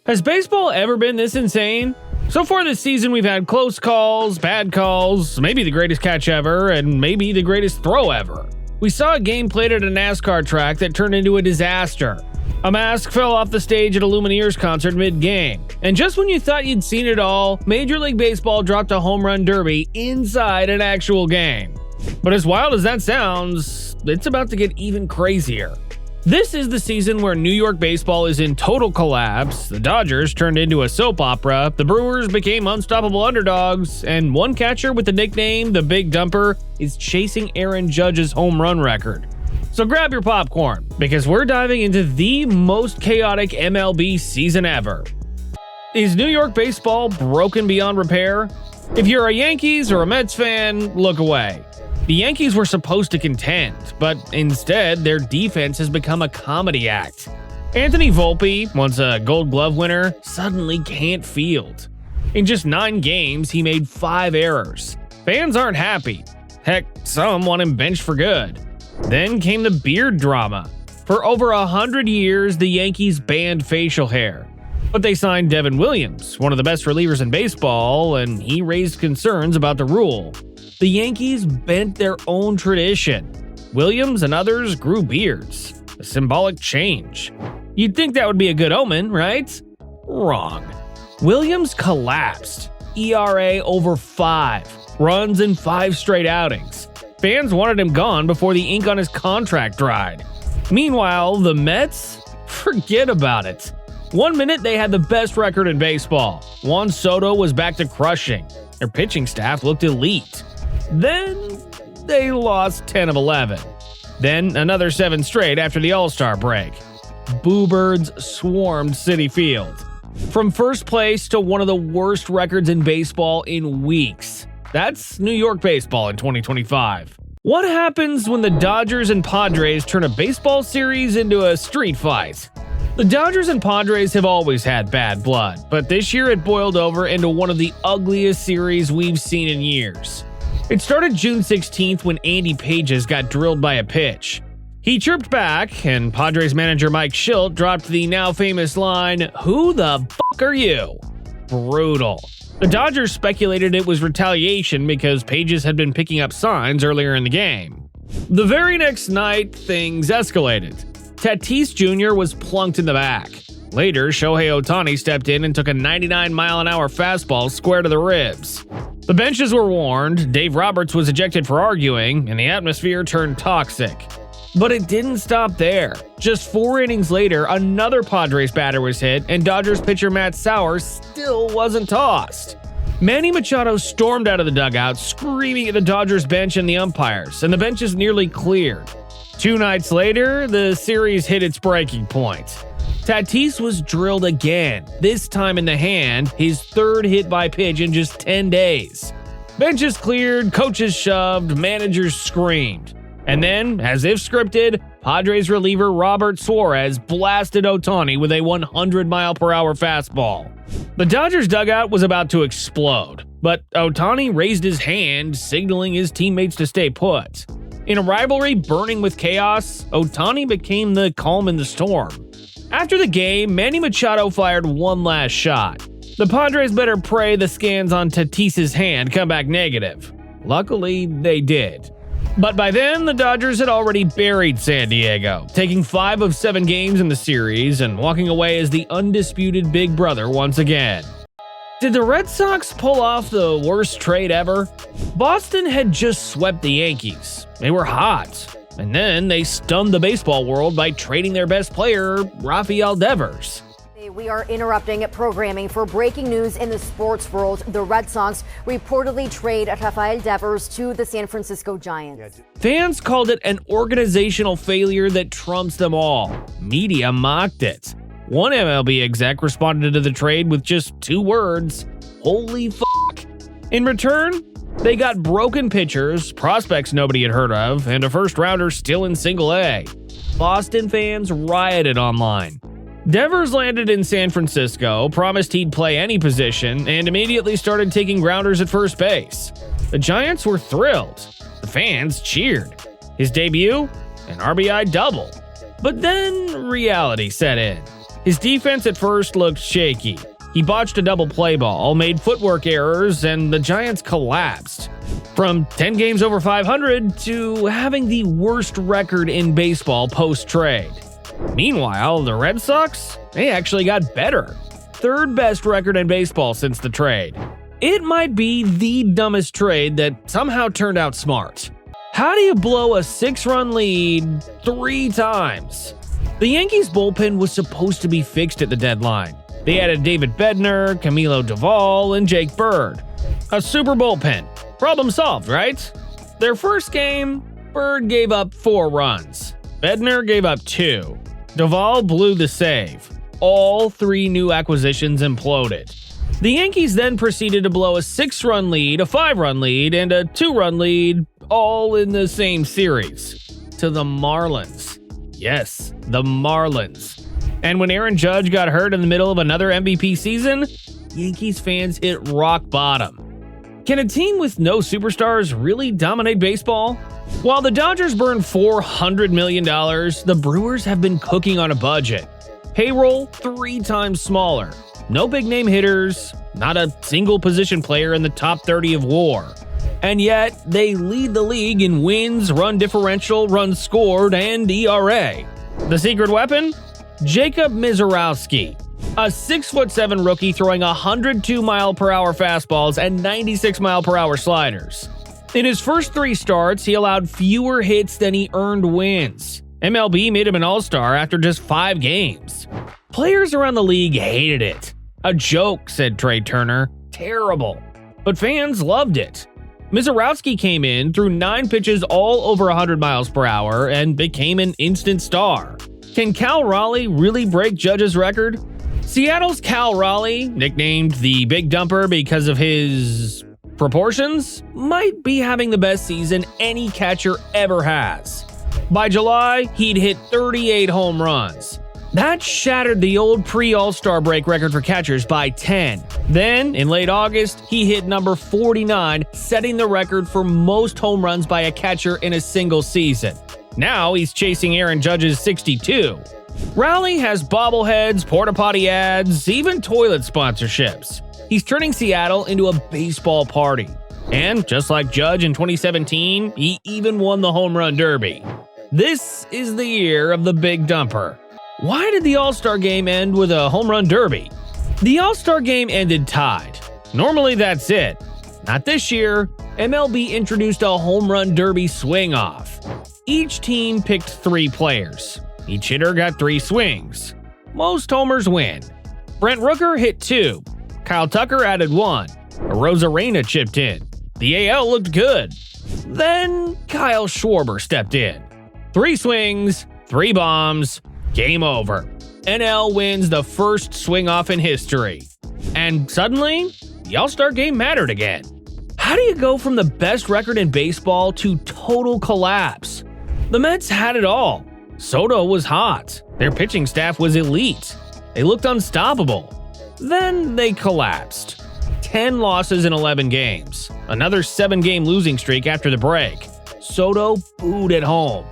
Has baseball ever been this insane? So far this season, we've had close calls, bad calls, maybe the greatest catch ever, and maybe the greatest throw ever. We saw a game played at a NASCAR track that turned into a disaster. A mask fell off the stage at a Lumineers concert mid-game. And just when you thought you'd seen it all, Major League Baseball dropped a home run derby inside an actual game. But as wild as that sounds, it's about to get even crazier. This is the season where New York baseball is in total collapse, the Dodgers turned into a soap opera, the Brewers became unstoppable underdogs, and one catcher with the nickname The Big Dumper is chasing Aaron Judge's home run record. So grab your popcorn, because we're diving into the most chaotic MLB season ever. Is New York baseball broken beyond repair? If you're a Yankees or a Mets fan, look away. The Yankees were supposed to contend, but instead, their defense has become a comedy act. Anthony Volpe, once a Gold Glove winner, suddenly can't field. In just 9 games, he made 5 errors. Fans aren't happy. Heck, some want him benched for good. Then came the beard drama. For over 100 years, the Yankees banned facial hair. But they signed Devin Williams, one of the best relievers in baseball, and he raised concerns about the rule. The Yankees bent their own tradition. Williams and others grew beards. A symbolic change. You'd think that would be a good omen, right? Wrong. Williams collapsed. ERA over 5. Runs in 5 straight outings. Fans wanted him gone before the ink on his contract dried. Meanwhile, the Mets? Forget about it. One minute they had the best record in baseball. Juan Soto was back to crushing. Their pitching staff looked elite. Then they lost 10 of 11. Then another 7 straight after the All-Star break. Boo-birds swarmed Citi Field. From first place to one of the worst records in baseball in weeks. That's New York baseball in 2025. What happens when the Dodgers and Padres turn a baseball series into a street fight? The Dodgers and Padres have always had bad blood, but this year it boiled over into one of the ugliest series we've seen in years. It started June 16th when Andy Pages got drilled by a pitch. He chirped back, and Padres manager Mike Shildt dropped the now famous line, "Who the fuck are you?" Brutal. The Dodgers speculated it was retaliation because Pages had been picking up signs earlier in the game. The very next night, things escalated. Tatis Jr. was plunked in the back. Later, Shohei Ohtani stepped in and took a 99-mile-an-hour fastball square to the ribs. The benches were warned, Dave Roberts was ejected for arguing, and the atmosphere turned toxic. But it didn't stop there. Just 4 innings later, another Padres batter was hit, and Dodgers pitcher Matt Sauer still wasn't tossed. Manny Machado stormed out of the dugout, screaming at the Dodgers bench and the umpires, and the benches nearly cleared. 2 nights later, the series hit its breaking point. Tatis was drilled again, this time in the hand, his 3rd hit by pitch in just 10 days. Benches cleared, coaches shoved, managers screamed. And then, as if scripted, Padres reliever Robert Suarez blasted Ohtani with a 100-mile-per-hour fastball. The Dodgers dugout was about to explode, but Ohtani raised his hand, signaling his teammates to stay put. In a rivalry burning with chaos, Ohtani became the calm in the storm. After the game, Manny Machado fired one last shot. The Padres better pray the scans on Tatis's hand come back negative. Luckily, they did. But by then, the Dodgers had already buried San Diego, taking 5 of 7 games in the series and walking away as the undisputed big brother once again. Did the Red Sox pull off the worst trade ever? Boston had just swept the Yankees. They were hot. And then they stunned the baseball world by trading their best player, Rafael Devers. We are interrupting programming for breaking news in the sports world. The Red Sox reportedly trade Rafael Devers to the San Francisco Giants. Fans called it an organizational failure that trumps them all. Media mocked it. One MLB exec responded to the trade with just 2 words, "Holy fuck." In return, they got broken pitchers, prospects nobody had heard of, and a first-rounder still in Single A. Boston fans rioted online. Devers landed in San Francisco, promised he'd play any position, and immediately started taking grounders at first base. The Giants were thrilled. The fans cheered. His debut? An RBI double. But then reality set in. His defense at first looked shaky. He botched a double play ball, made footwork errors, and the Giants collapsed. From 10 games over 500 to having the worst record in baseball post-trade. Meanwhile, the Red Sox, they actually got better. Third best record in baseball since the trade. It might be the dumbest trade that somehow turned out smart. How do you blow a 6-run lead 3 times? The Yankees bullpen was supposed to be fixed at the deadline. They added David Bednar, Camilo Doval, and Jake Bird. A super bullpen. Problem solved, right? Their first game, Bird gave up 4 runs. Bednar gave up 2. Doval blew the save. All 3 new acquisitions imploded. The Yankees then proceeded to blow a 6-run lead, a 5-run lead, and a 2-run lead, all in the same series. To the Marlins. Yes, the Marlins. And when Aaron Judge got hurt in the middle of another MVP season, Yankees fans hit rock bottom. Can a team with no superstars really dominate baseball? While the Dodgers burned $400 million, the Brewers have been cooking on a budget. Payroll 3 times smaller. No big-name hitters, not a single position player in the top 30 of WAR. And yet, they lead the league in wins, run differential, runs scored, and ERA. The secret weapon? Jacob Misiorowski, a 6'7" rookie throwing 102-mile-per-hour fastballs and 96-mile-per-hour sliders. In his first 3 starts, he allowed fewer hits than he earned wins. MLB made him an all-star after just 5 games. Players around the league hated it. A joke, said Trey Turner. Terrible. But fans loved it. Misiorowski came in, threw 9 pitches all over 100 miles per hour, and became an instant star. Can Cal Raleigh really break Judge's record? Seattle's Cal Raleigh, nicknamed the Big Dumper because of his proportions, might be having the best season any catcher ever has. By July, he'd hit 38 home runs. That shattered the old pre-All-Star break record for catchers by 10. Then, in late August, he hit number 49, setting the record for most home runs by a catcher in a single season. Now he's chasing Aaron Judge's 62. Raleigh has bobbleheads, porta-potty ads, even toilet sponsorships. He's turning Seattle into a baseball party. And just like Judge in 2017, he even won the Home Run Derby. This is the year of the Big Dumper. Why did the All-Star Game end with a Home Run Derby? The All-Star Game ended tied. Normally that's it. Not this year. MLB introduced a Home Run Derby swing-off. Each team picked 3 players. Each hitter got 3 swings. Most homers win. Brent Rooker hit 2. Kyle Tucker added 1. Arozarena chipped in. The AL looked good. Then Kyle Schwarber stepped in. 3 swings, 3 bombs, game over. NL wins the first swing-off in history. And suddenly, the All-Star Game mattered again. How do you go from the best record in baseball to total collapse? The Mets had it all. Soto was hot. Their pitching staff was elite. They looked unstoppable. Then they collapsed. 10 losses in 11 games. Another 7-game losing streak after the break. Soto booed at home.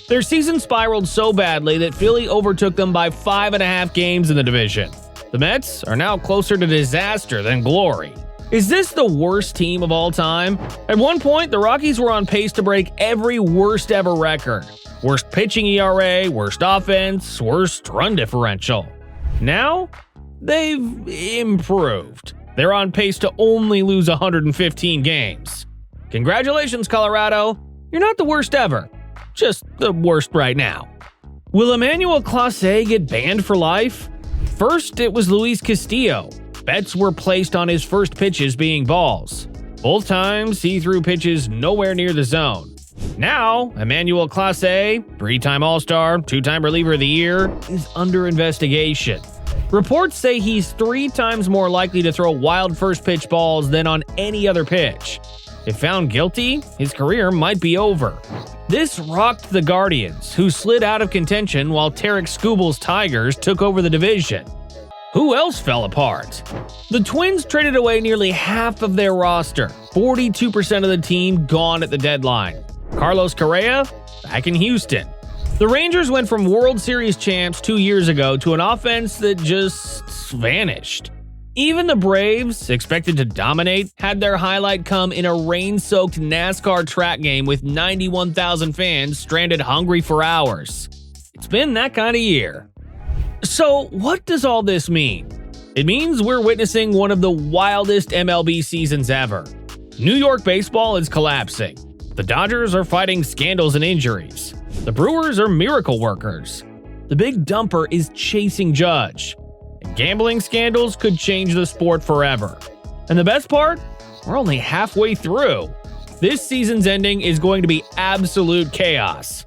Their season spiraled so badly that Philly overtook them by 5.5 games in the division. The Mets are now closer to disaster than glory. Is this the worst team of all time? At one point, the Rockies were on pace to break every worst ever record. Worst pitching ERA, worst offense, worst run differential. Now, they've improved. They're on pace to only lose 115 games. Congratulations, Colorado. You're not the worst ever. Just the worst right now. Will Emmanuel Clase get banned for life? First, it was Luis Castillo. Bets were placed on his first pitches being balls. Both times, he threw pitches nowhere near the zone. Now, Emmanuel Clase, 3-time All-Star, 2-time Reliever of the Year, is under investigation. Reports say he's 3 times more likely to throw wild first pitch balls than on any other pitch. If found guilty, his career might be over. This rocked the Guardians, who slid out of contention while Tarek Skubal's Tigers took over the division. Who else fell apart? The Twins traded away nearly half of their roster, 42% of the team gone at the deadline. Carlos Correa, back in Houston. The Rangers went from World Series champs 2 years ago to an offense that just vanished. Even the Braves, expected to dominate, had their highlight come in a rain-soaked NASCAR track game with 91,000 fans stranded hungry for hours. It's been that kind of year. So what does all this mean? It means we're witnessing one of the wildest MLB seasons ever. New York baseball is collapsing. The Dodgers are fighting scandals and injuries. The Brewers are miracle workers. The Big Dumper is chasing Judge. And gambling scandals could change the sport forever. And the best part? We're only halfway through. This season's ending is going to be absolute chaos.